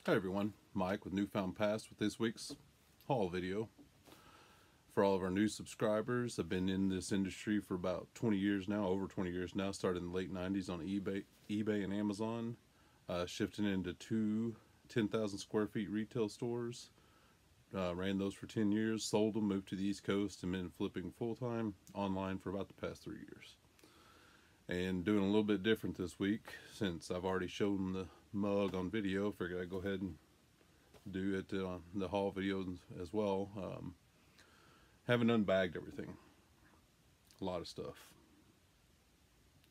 Hi everyone, Mike with Newfound Past with this week's haul video. For all of our new subscribers, I've been in this industry for about 20 years now, over 20 years now. Started in the late 90s on eBay and Amazon, shifting into two 10,000 square feet retail stores. Ran those for 10 years, sold them, moved to the East Coast, and been flipping full-time online for about the past 3 years. And doing a little bit different this week, since I've already shown the mug on video. Figured I'd go ahead and do it on the haul video as well. Haven't unbagged everything. A lot of stuff.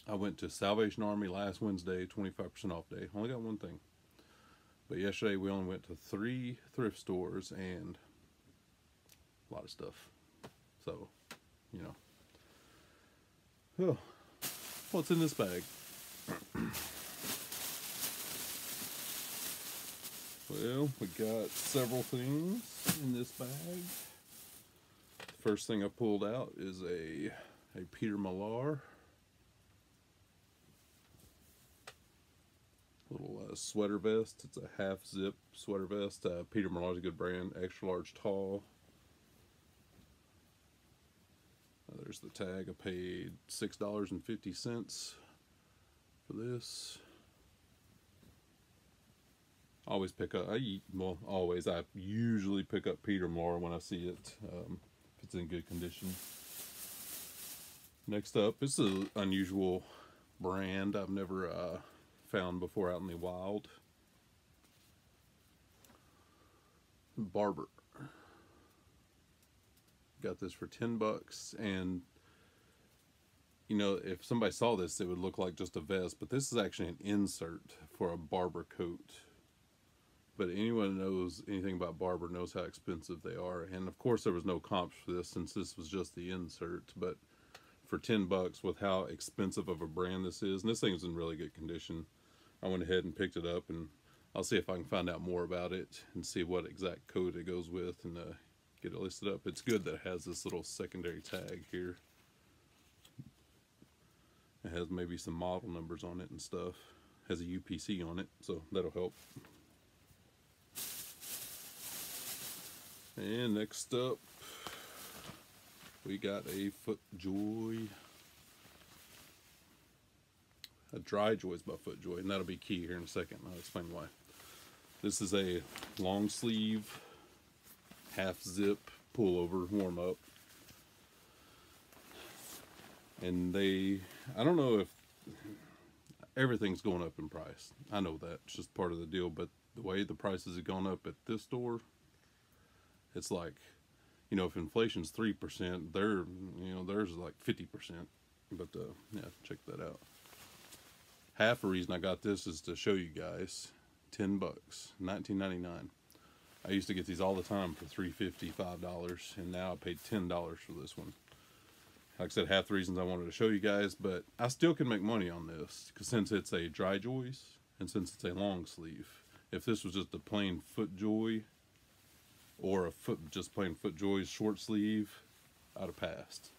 I went to Salvation Army last Wednesday, 25% off day. Only got one thing. But yesterday we only went to 3 thrift stores and a lot of stuff. So, you know. Oh, what's in this bag? Well, we got several things in this bag. The first thing I pulled out is a Peter Millar little sweater vest. It's a half zip sweater vest. Peter Millar's a good brand, extra large tall. There's the tag. I paid $6.50 for this. Always pick up, I usually pick up Peter Millar when I see it, if it's in good condition. Next up, this is an unusual brand I've never found before out in the wild. Barber. Got this for $10, and you know, if somebody saw this, it would look like just a vest, but this is actually an insert for a barber coat. But anyone who knows anything about Barber knows how expensive they are. And of course there was no comps for this since this was just the insert. But for $10 with how expensive of a brand this is, and this thing is in really good condition, I went ahead and picked it up, and I'll see if I can find out more about it and see what exact coat it goes with and get it listed up. It's good that it has this little secondary tag here. It has maybe some model numbers on it and stuff. It has a UPC on it, so that'll help. And next up, we got a FootJoy, a Dry Joys by FootJoy, and that'll be key here in a second. I'll explain why. This is a long sleeve, half zip pullover warm up, and I don't know if everything's going up in price. I know that, it's just part of the deal, but the way the prices have gone up at this store, it's like, you know, if inflation's 3%, theirs is like 50%. But yeah, check that out. Half the reason I got this is to show you guys. $10, $19.99. I used to get these all the time for $3.50, $5, and now I paid $10 for this one. Like I said, half the reasons I wanted to show you guys, but I still can make money on this, because since it's a Dry Joys and since it's a long sleeve. If this was just a plain FootJoy, or just plain FootJoy's short sleeve, I'd have passed.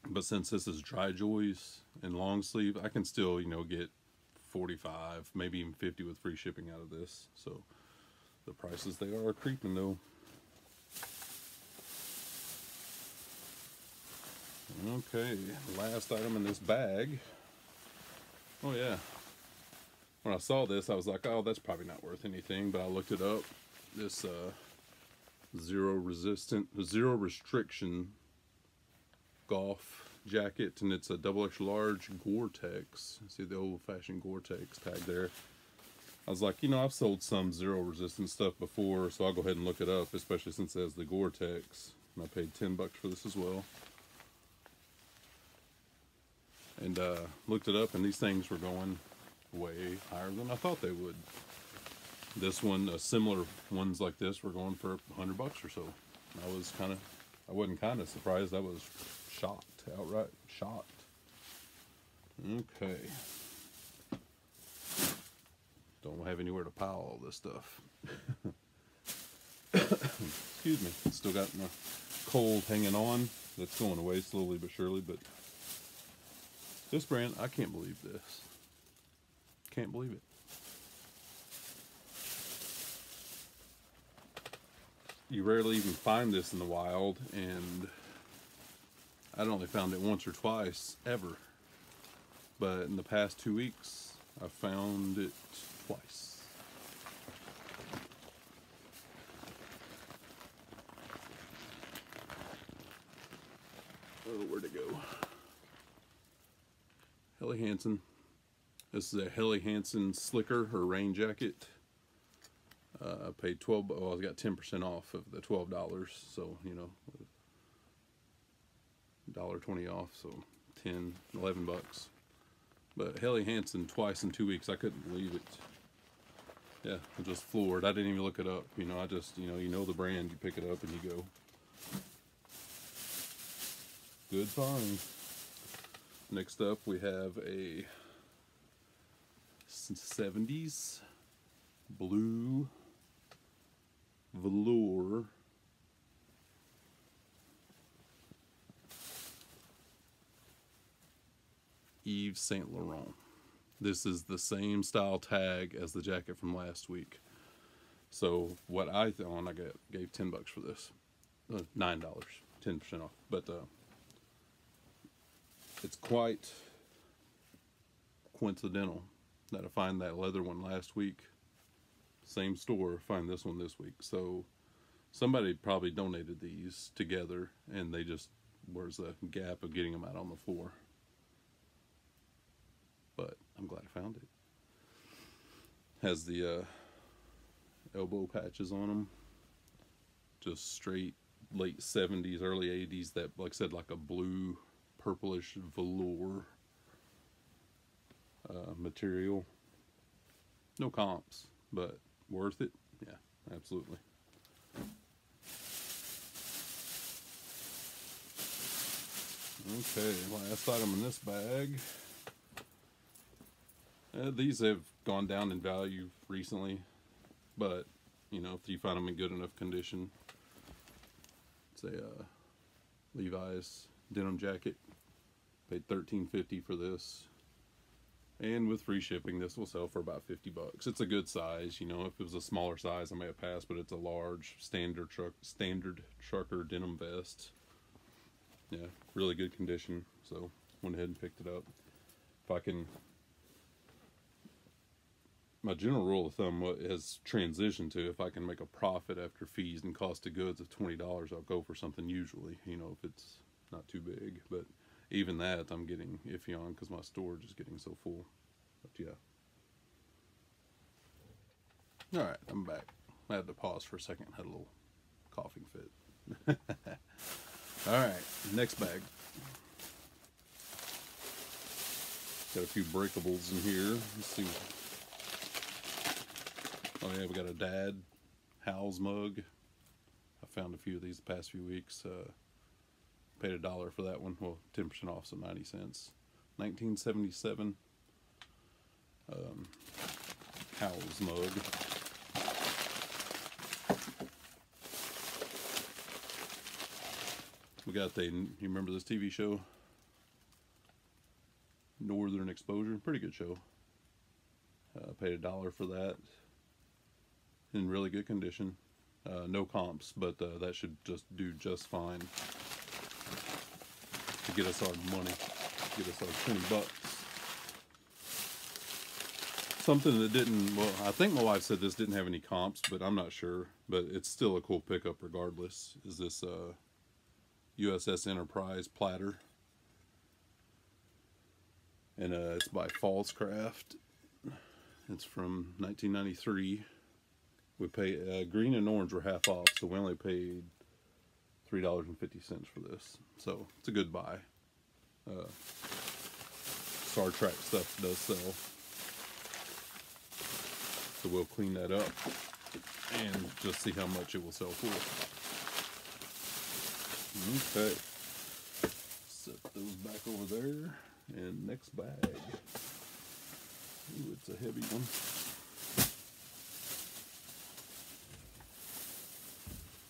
But since this is Dry Joys and long sleeve, I can still, you know, get 45, maybe even 50 with free shipping out of this. So the prices, they are creeping though. Okay, last item in this bag. Oh yeah. When I saw this, I was like, oh, that's probably not worth anything, but I looked it up. This zero restriction golf jacket, and it's a double extra large Gore-Tex. See the old-fashioned Gore-Tex tag there. I was like, you know, I've sold some zero resistance stuff before, so I'll go ahead and look it up, especially since it has the Gore-Tex. And I paid $10 for this as well. And looked it up, and these things were going way higher than I thought they would. This one, similar ones like this, were going for $100 or so. I wasn't kind of surprised. I was shocked, outright shocked. Okay. Don't have anywhere to pile all this stuff. Excuse me. Still got my cold hanging on. That's going away slowly but surely, but this brand, I can't believe this. Can't believe it. You rarely even find this in the wild, and I'd only found it once or twice ever. But in the past 2 weeks, I found it twice. Oh, where'd it go? Helly Hansen. This is a Helly Hansen slicker or rain jacket. I paid $12. Well, I got 10% off of the $12, so you know, $1.20 off, so 10, 11 bucks. But Helly Hansen twice in 2 weeks, I couldn't believe it. Yeah, I'm just floored. I didn't even look it up. You know, I just, you know the brand, you pick it up and you go. Good find. Next up, we have a 70s blue velour Yves Saint Laurent. This is the same style tag as the jacket from last week. So what I thought, I gave $10 for this, $9, 10% off. But it's quite coincidental that I find that leather one last week, same store, find this one this week. So somebody probably donated these together, and they just, where's the gap of getting them out on the floor? But I'm glad I found it. Has the elbow patches on them, just straight late 70s, early 80s, that, like I said, like a blue purplish velour material. No comps, but worth it. Yeah, absolutely. Okay, last item in this bag. These have gone down in value recently, but you know, if you find them in good enough condition. It's a Levi's denim jacket. Paid $13.50 for this, and with free shipping, this will sell for about $50. It's a good size. You know, if it was a smaller size, I may have passed, but it's a large standard trucker denim vest. Yeah, really good condition. So went ahead and picked it up. If I can. My general rule of thumb has transitioned to, if I can make a profit after fees and cost of goods of $20, I'll go for something usually, you know, if it's not too big. But even that I'm getting iffy on because my storage is getting so full. But yeah. Alright, I'm back. I had to pause for a second, had a little coughing fit. Alright, next bag. Got a few breakables in here. Let's see. Oh yeah, we got a Dad Howes mug. I found a few of these the past few weeks. Paid $1 for that one. Well, 10% off, so 90 cents. 1977 Howes mug. We got you remember this TV show? Northern Exposure. Pretty good show. Paid $1 for that. In really good condition. No comps, but that should just do just fine to get us our money, get us our $20. Something that didn't, well, I think my wife said this didn't have any comps, but I'm not sure. But it's still a cool pickup regardless. Is this USS Enterprise platter. And it's by Fallscraft. It's from 1993. We pay green and orange were half off, so we only paid $3.50 for this. So it's a good buy. Star Trek stuff does sell, so we'll clean that up and just see how much it will sell for. Okay, set those back over there, and next bag. Ooh, it's a heavy one.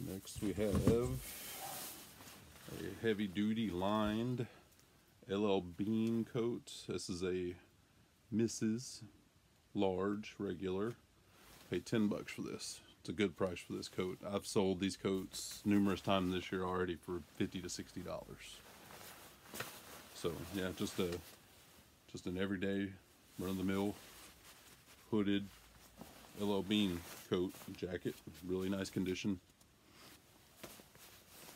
Next we have a heavy-duty lined LL Bean coat. This is a Mrs. Large regular. Paid $10 for this. It's a good price for this coat. I've sold these coats numerous times this year already for $50 to $60. So yeah, just an everyday run-of-the-mill hooded LL Bean coat jacket, really nice condition.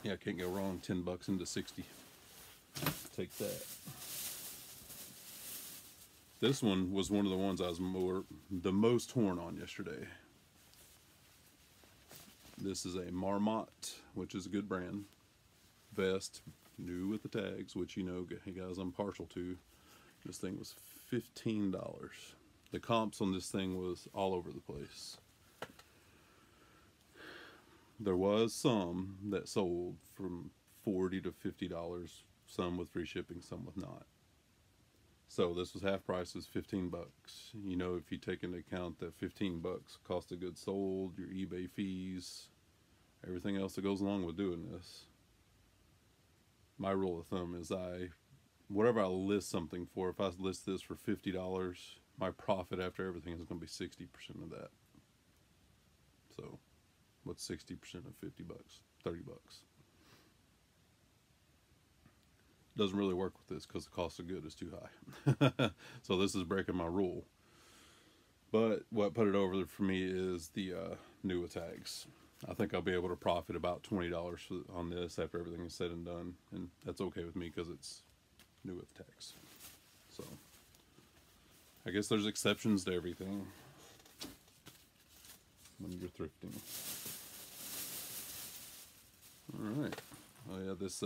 Yeah, can't go wrong. $10 into 60. Take that. This one was one of the ones I was the most torn on yesterday. This is a Marmot, which is a good brand. Vest, new with the tags, which you know, hey guys, I'm partial to. This thing was $15. The comps on this thing was all over the place. There was some that sold from $40 to $50, some with free shipping, some with not. So this was half price, was $15. You know, if you take into account that $15 cost of goods sold, your eBay fees, everything else that goes along with doing this. My rule of thumb is whatever I list something for, if I list this for $50, my profit after everything is going to be 60% of that. So what's 60% of $50? $30. Doesn't really work with this because the cost of good is too high. So this is breaking my rule. But what put it over for me is the new tags. I think I'll be able to profit about $20 on this after everything is said and done, and that's okay with me because it's new with tags. So I guess there's exceptions to everything when you're thrifting. All right. Oh yeah, this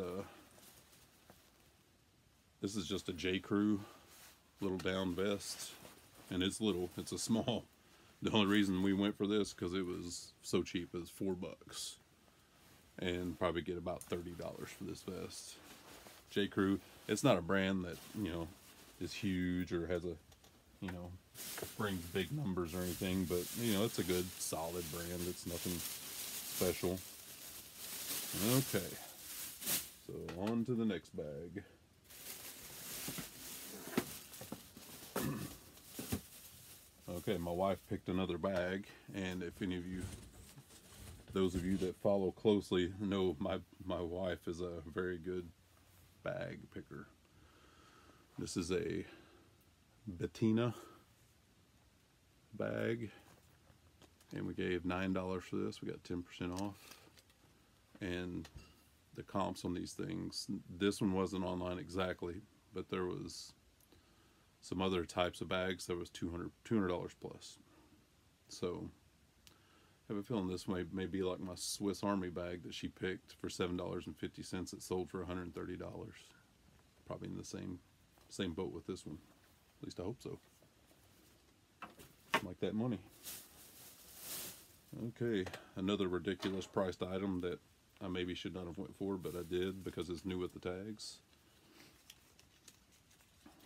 is just a J. Crew little down vest, and it's little. It's a small. The only reason we went for this because it was so cheap. It was $4, and probably get about $30 for this vest. J. Crew. It's not a brand that, you know, is huge or has a, you know, brings big numbers or anything, but you know, it's a good solid brand. It's nothing special. Okay, so on to the next bag. Okay, my wife picked another bag, and if any of you, those of you that follow closely, know my wife is a very good bag picker. This is a Bettina bag, and we gave $9 for this. We got 10% off, and the comps on these things, this one wasn't online exactly, but there was some other types of bags that was $200 plus. So I have a feeling this may be like my Swiss Army bag that she picked for $7.50. It sold for $130. Probably in the same boat with this one. At least I hope so. Like that money. Okay, another ridiculous priced item that I maybe should not have went for, but I did because it's new with the tags.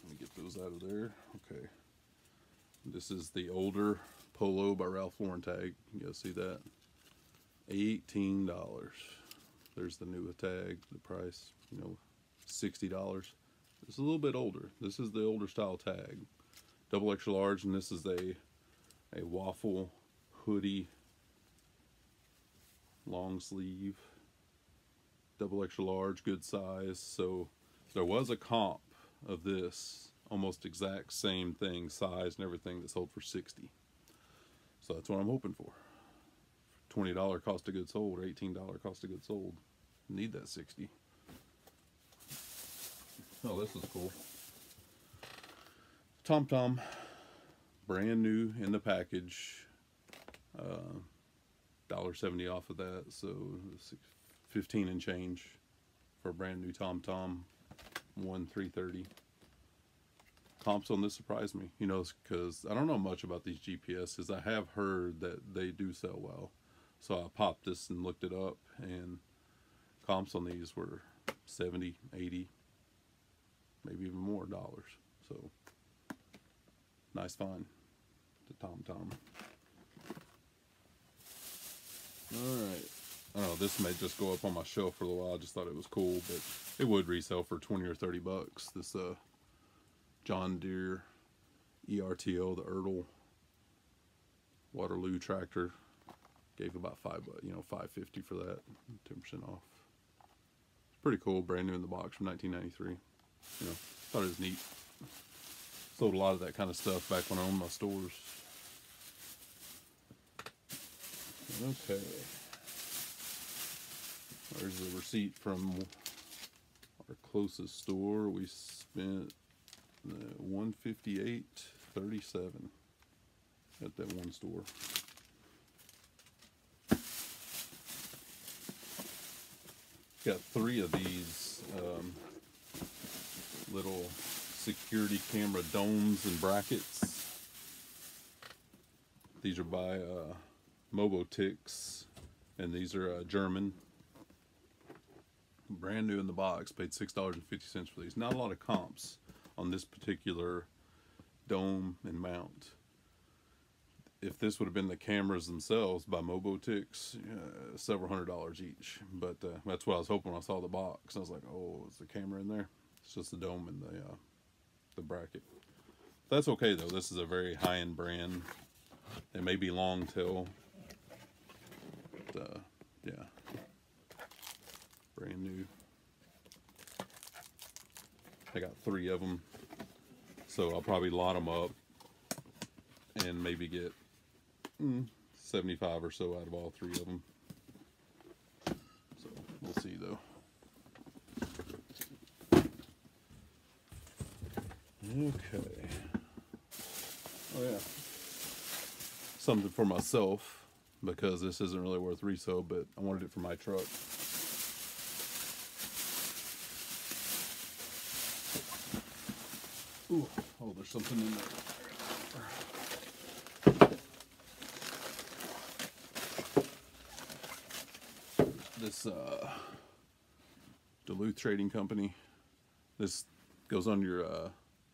Let me get those out of there. Okay. This is the older Polo by Ralph Lauren tag. You guys see that? $18. There's the new tag, the price, you know, $60. It's a little bit older. This is the older style tag. Double extra large, and this is a waffle hoodie, long sleeve, double extra large, good size. So there was a comp of this almost exact same thing, size and everything, that sold for $60. So that's what I'm hoping for. $20 cost of goods sold, or $18 cost of goods sold. Need that 60. Oh, this is cool. Tom Tom, brand new in the package. $1.70 off of that, so 15 and change for a brand new Tom Tom. 330. Comps on this surprised me, you know, because I don't know much about these GPSs. I have heard that they do sell well, so I popped this and looked it up, and comps on these were 70, 80, maybe even more dollars. So nice find, the Tom Tom. All right. I don't know, this may just go up on my shelf for a little while. I just thought it was cool, but it would resell for 20 or 30 bucks. This John Deere ERTO, the Ertl Waterloo tractor. Gave about $5.50 for that, 10% off. It's pretty cool, brand new in the box from 1993. Thought it was neat. Sold a lot of that kind of stuff back when I owned my stores. Okay. There's the receipt from our closest store. We spent $158.37 at that one store. Got 3 of these little security camera domes and brackets. These are by Mobotix, and these are German. Brand new in the box. Paid $6.50 for these. Not a lot of comps on this particular dome and mount. If this would have been the cameras themselves by Mobotix, several $100s each. But that's what I was hoping when I saw the box. I was like, oh, is the camera in there? It's just the dome and the bracket. That's okay though. This is a very high-end brand. It may be long tail. But, yeah. Brand new. I got 3 of them. So I'll probably lot them up and maybe get 75 or so out of all 3 of them. So we'll see though. Okay. Oh yeah. Something for myself, because this isn't really worth resale, but I wanted it for my truck. Ooh, oh, there's something in there. This Duluth Trading Company. This goes on your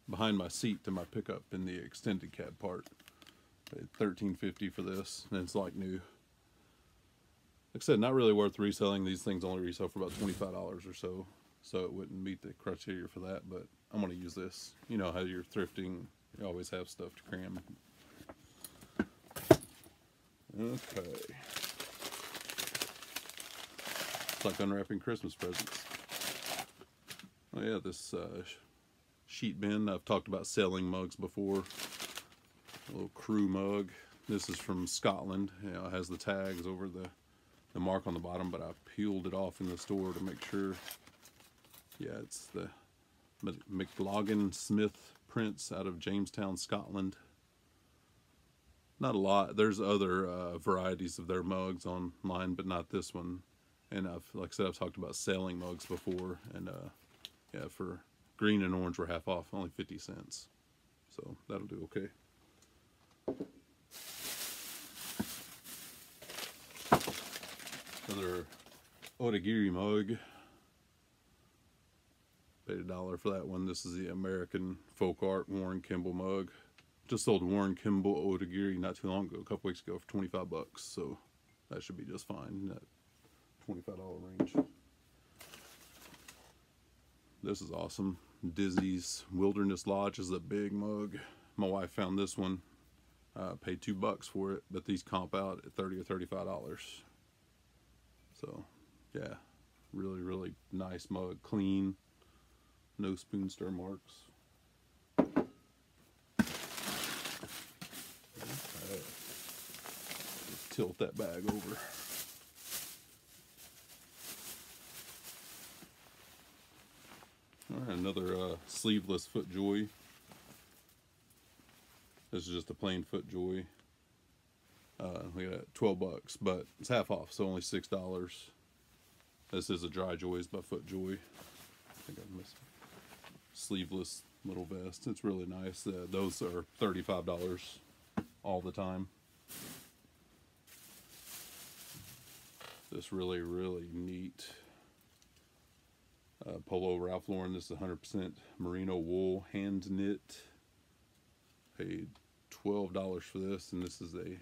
behind my seat to my pickup in the extended cab part. Paid $13.50 for this, and it's like new. Like I said, not really worth reselling. These things only resell for about $25 or so, so it wouldn't meet the criteria for that. But I'm going to use this. You know how you're thrifting, you always have stuff to cram. Okay. It's like unwrapping Christmas presents. Oh yeah, this sheet bin. I've talked about selling mugs before. A little crew mug. This is from Scotland. It has the tags over the mark on the bottom, but I peeled it off in the store to make sure. Yeah, it's the McLaughlin Smith prints out of Jamestown, Scotland. Not a lot. There's other varieties of their mugs online, but not this one. And like I said, I've talked about selling mugs before, and yeah, for green and orange were half off, only 50 cents. So that'll do okay. Another Otagiri mug. Paid $1 for that one. This is the American Folk Art Warren Kimball mug. Just sold Warren Kimball Otagiri not too long ago, a couple weeks ago, for 25 bucks. So that should be just fine in that $25 range. This is awesome. Dizzy's Wilderness Lodge is a big mug. My wife found this one. Paid $2 for it, but these comp out at $30 or $35. So, yeah, really, really nice mug. Clean, no spoon stir marks. Okay. Just tilt that bag over. All right, another sleeveless FootJoy. This is just a plain FootJoy. We got 12 bucks, but it's half off, so only $6. This is a Dry Joys by FootJoy. I think I missed sleeveless little vest. It's really nice. Those are $35 all the time. This really, really neat polo Ralph Lauren. This is 100% merino wool, hand knit. Paid $12 for this, and this is a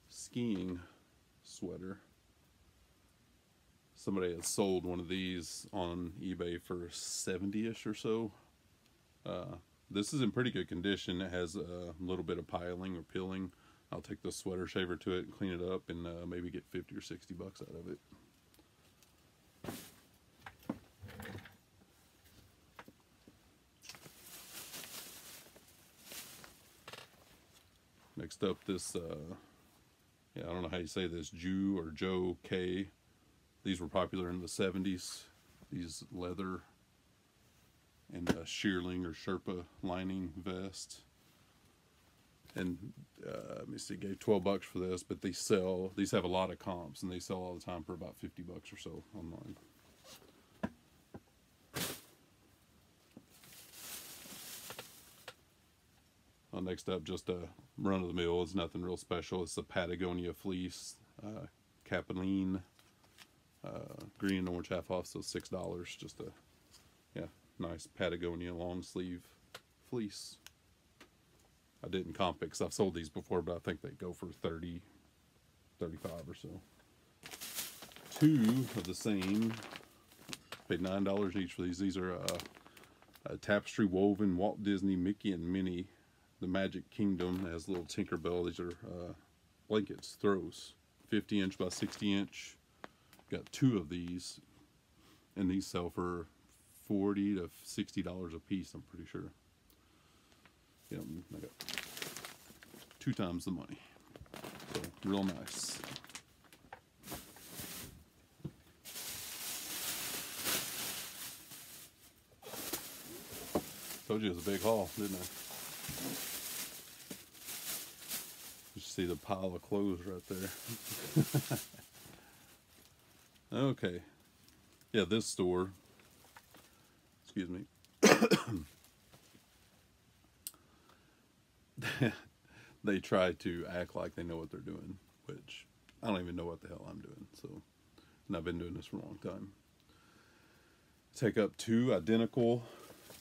skiing sweater. Somebody had sold one of these on eBay for 70-ish or so. This is in pretty good condition. It has a little bit of piling or peeling. I'll take the sweater shaver to it and clean it up, and maybe get 50 or 60 bucks out of it. Next up, this, I don't know how you say this, Jew or Joe K. These were popular in the 70s. These leather and shearling or Sherpa lining vest. And let me see, gave 12 bucks for this, but these have a lot of comps, and they sell all the time for about 50 bucks or so online. Well, next up, just a run of the mill. It's nothing real special. It's the Patagonia fleece, Capeline, green and orange half off, so $6. Just a nice Patagonia long sleeve fleece. I didn't comp it because I've sold these before, but I think they go for 30, 35 or so. Two of the same. Paid $9 each for these. These are a tapestry woven Walt Disney Mickey and Minnie, the Magic Kingdom. It has a little Tinkerbell. These are blankets, throws, 50 inch by 60 inch. Got two of these, and these sell for $40 to $60 a piece, I'm pretty sure. Yeah, I got 2 times the money. So, real nice. Told you it was a big haul, didn't I? You see the pile of clothes right there. Okay. Yeah, this store, excuse me, they try to act like they know what they're doing, which I don't even know what the hell I'm doing. So, and I've been doing this for a long time. Take up 2 identical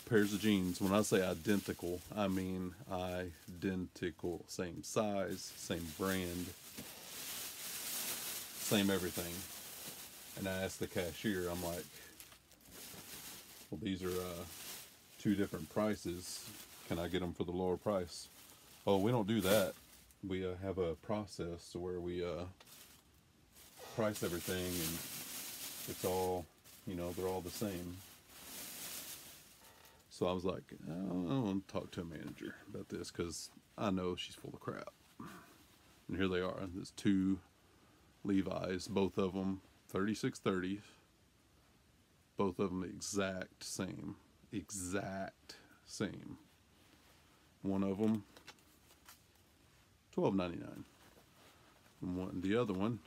pairs of jeans. When I say identical, I mean identical. Same size, same brand, same everything. And I asked the cashier, I'm like, well, these are 2 different prices. Can I get them for the lower price? Oh, we don't do that. We have a process to where we price everything, and it's all, they're all the same. So I was like, I don't want to talk to a manager about this because I know she's full of crap. And here they are. There's 2 Levi's, both of them 3630s. Both of them exact same. Exact same. One of them $12.99. And the other one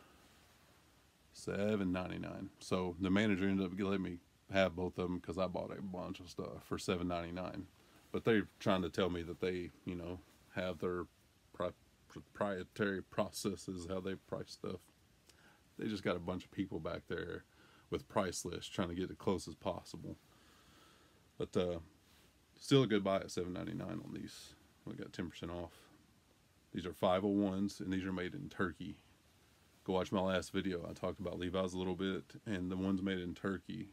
$7.99. So the manager ended up letting me have both of them because I bought a bunch of stuff for $7.99. But they're trying to tell me that they, have their proprietary processes, how they price stuff. They just got a bunch of people back there with price lists trying to get it close as possible. But still a good buy at $7.99 on these. We got 10% off. These are 501s, and these are made in Turkey. Go watch my last video. I talked about Levi's a little bit, and the ones made in Turkey,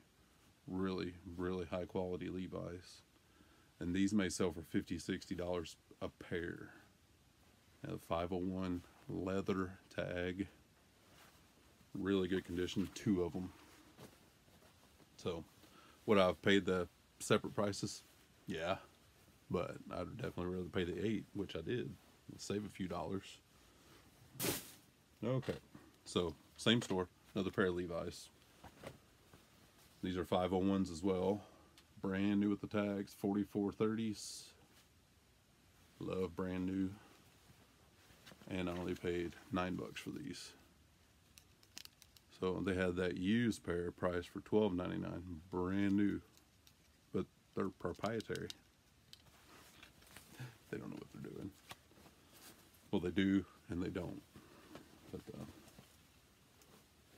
really, really high quality Levi's. And these may sell for $50, $60 a pair. Now, 501 leather tag, really good condition, 2 of them. So, would I have paid the separate prices? Yeah, but I'd definitely rather pay the 8, which I did. Save a few dollars. Okay, so same store, another pair of Levi's. These are 501s as well, brand new with the tags, 4430s. Love brand new. And I only paid $9 for these. So they had that used pair priced for $12.99, brand new, but they're proprietary. They don't know what they're doing. Well, they do and they don't. But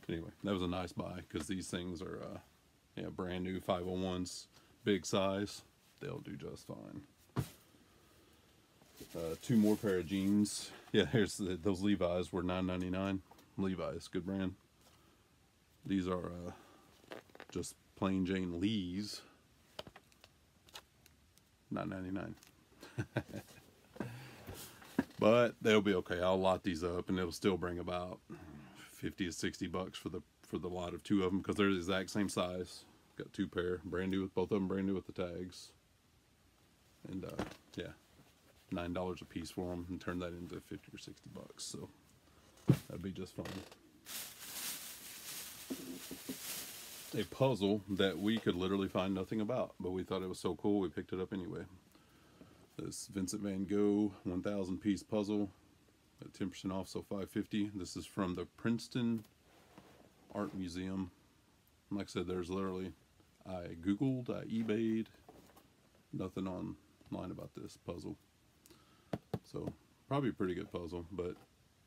anyway, that was a nice buy because these things are brand new 501s, big size. They'll do just fine. 2 more pair of jeans. Yeah, here's those Levi's were $9.99. Levi's, good brand. These are just plain Jane Lee's, $9.99. But they'll be okay. I'll lot these up, and it'll still bring about 50 to 60 bucks for the lot of two of them, because they're the exact same size. Got two pair, brand new, with both of them brand new with the tags. And yeah, $9 a piece for them, and turn that into 50 or 60 bucks. So that'd be just fine. A puzzle that we could literally find nothing about, but we thought it was so cool we picked it up anyway. This Vincent Van Gogh 1,000 piece puzzle at 10% off, so $5.50. This is from the Princeton Art Museum. Like I said, there's literally, I googled, I eBayed, nothing online about this puzzle. So probably a pretty good puzzle, but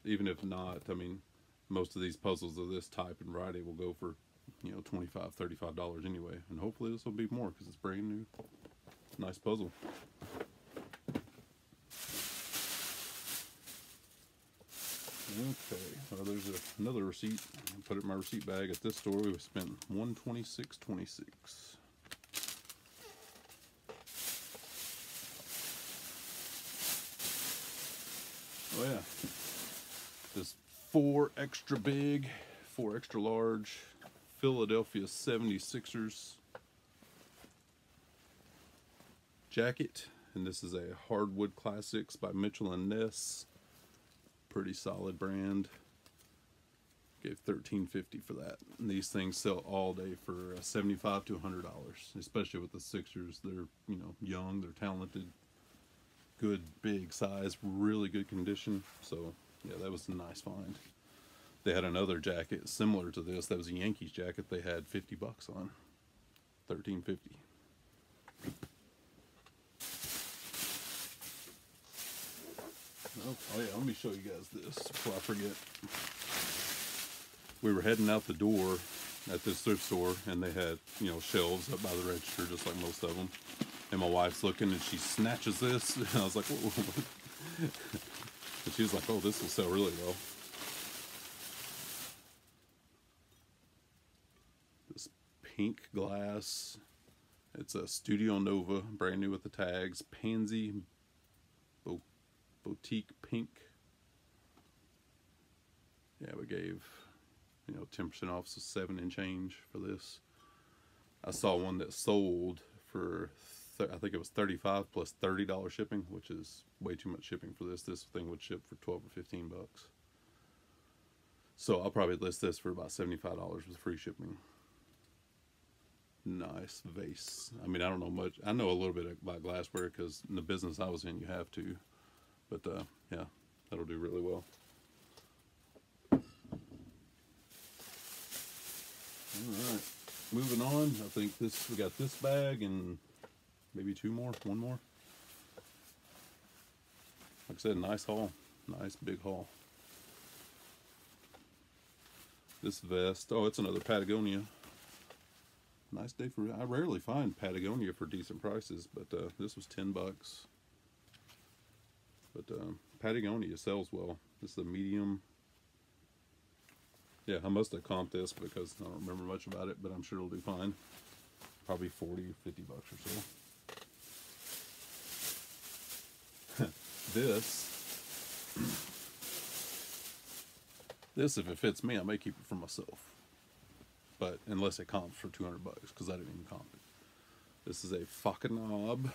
even if not, I mean, most of these puzzles of this type and variety will go for, you know, $25, $35 anyway, and hopefully this will be more because it's brand new. Nice puzzle. Okay, well, there's another receipt. I put it in my receipt bag. At this store, we spent $126.26. Oh yeah, this 4 extra big, 4 extra large Philadelphia 76ers jacket, and this is a Hardwood Classics by Mitchell and Ness. Pretty solid brand. Gave $13.50 for that. And these things sell all day for $75 to $100, especially with the Sixers. They're, you know, young, they're talented, good big size, really good condition. So yeah, that was a nice find. They had another jacket similar to this. That was a Yankees jacket. They had 50 bucks on. $13.50. Oh yeah, let me show you guys this before I forget. We were heading out the door at this thrift store, and they had, you know, shelves up by the register, just like most of them. And my wife's looking, and she snatches this, and I was like, whoa, whoa. And she was like, oh, this will sell really well. This pink glass. It's a Studio Nova, brand new with the tags. Pansy Boutique Pink. Yeah, we gave, you know, 10% off, so 7 and change for this. I saw one that sold for, I think it was $35 plus $30 shipping, which is way too much shipping for this. This thing would ship for 12 or 15 bucks. So I'll probably list this for about $75 with free shipping. Nice vase. I mean, I don't know much. I know a little bit about glassware because in the business I was in, you have to. But yeah, that'll do really well. Alright, moving on. I think we got this bag and maybe 2 more, 1 more. Like I said, nice haul. Nice big haul. This vest, oh, it's another Patagonia. Nice day for, I rarely find Patagonia for decent prices, but this was 10 bucks. But Patagonia sells well. This is a medium. Yeah, I must have comped this because I don't remember much about it, but I'm sure it'll do fine. Probably 40 or 50 bucks or so. This, if it fits me, I may keep it for myself. But unless it comps for 200 bucks, because I didn't even comp it. This is a Fakanob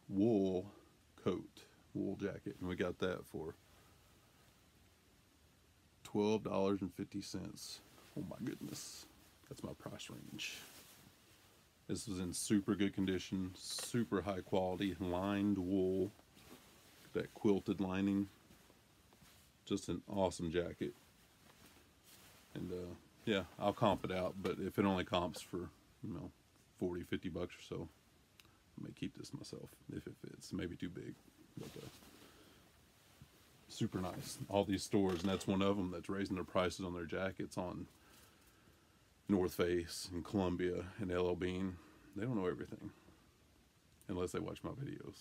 wool coat, wool jacket, and we got that for $12.50. Oh my goodness, that's my price range. This was in super good condition, super high quality, lined wool, that quilted lining. Just an awesome jacket. And yeah, I'll comp it out, but if it only comps for, you know, 40, 50 bucks or so, I may keep this myself if it fits. Maybe too big, but super nice. All these stores, and that's one of them that's raising their prices on their jackets on North Face and Columbia and LL Bean. They don't know everything unless they watch my videos.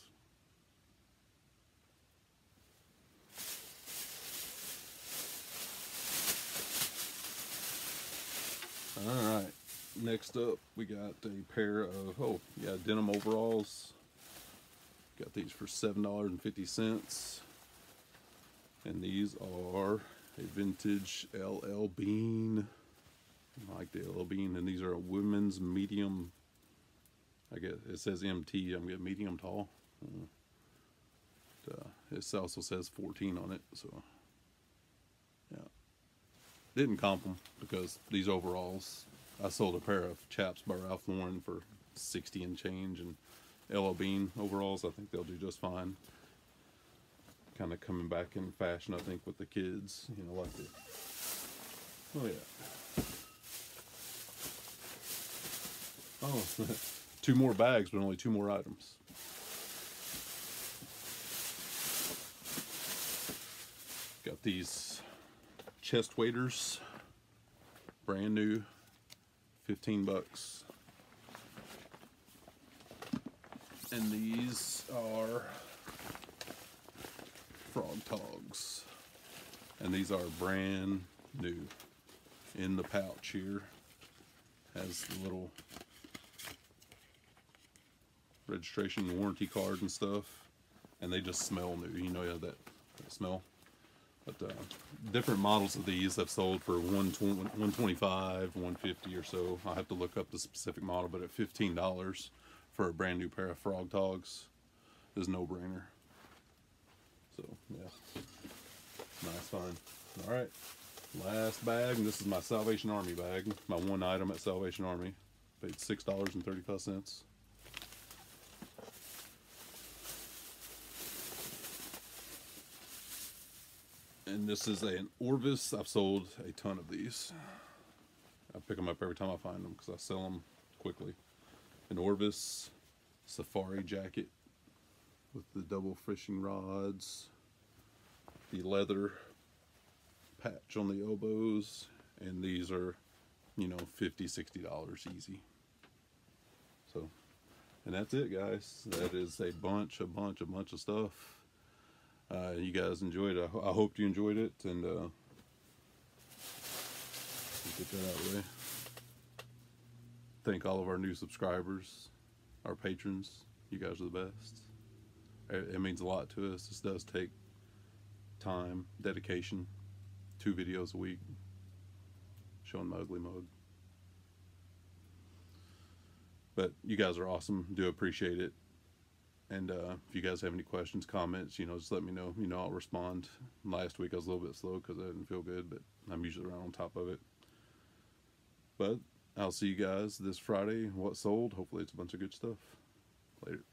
Alright, next up we got a pair of, oh yeah, denim overalls. Got these for $7.50. And these are a vintage LL Bean. I like the LL Bean. And these are a women's medium. I guess it says MT. I'm getting medium tall. It also says 14 on it. So, yeah. Didn't comp them because these overalls. I sold a pair of chaps by Ralph Lauren for 60 and change. And LL Bean overalls, I think they'll do just fine. Kind of coming back in fashion, I think, with the kids. You know, like it. Oh, yeah. Oh, 2 more bags, but only 2 more items. Got these chest waders, brand new, 15 bucks. And these are frog togs. And these are brand new. In the pouch here. Has the little registration and warranty card and stuff. And they just smell new. You know, you have that smell. But different models of these I've sold for $125, $150 or so. I'll have to look up the specific model, but at $15 for a brand new pair of frog togs is no brainer. So yeah, nice find. All right, last bag, and this is my Salvation Army bag. My one item at Salvation Army. Paid $6.35. And this is an Orvis. I've sold a ton of these. I pick them up every time I find them because I sell them quickly. An Orvis safari jacket with the double fishing rods, the leather patch on the elbows, and these are, you know, $50, $60 easy. So, and that's it, guys. That is a bunch of stuff. You guys enjoyed it. I hope you enjoyed it, and get that out of the way. Thank all of our new subscribers, our patrons. You guys are the best. It means a lot to us. This does take time, dedication. 2 videos a week showing my ugly mug. But you guys are awesome. Do appreciate it. And if you guys have any questions, comments, you know, just let me know. You know, I'll respond. Last week I was a little bit slow because I didn't feel good, but I'm usually right on top of it. But I'll see you guys this Friday. What sold? Hopefully it's a bunch of good stuff. Later.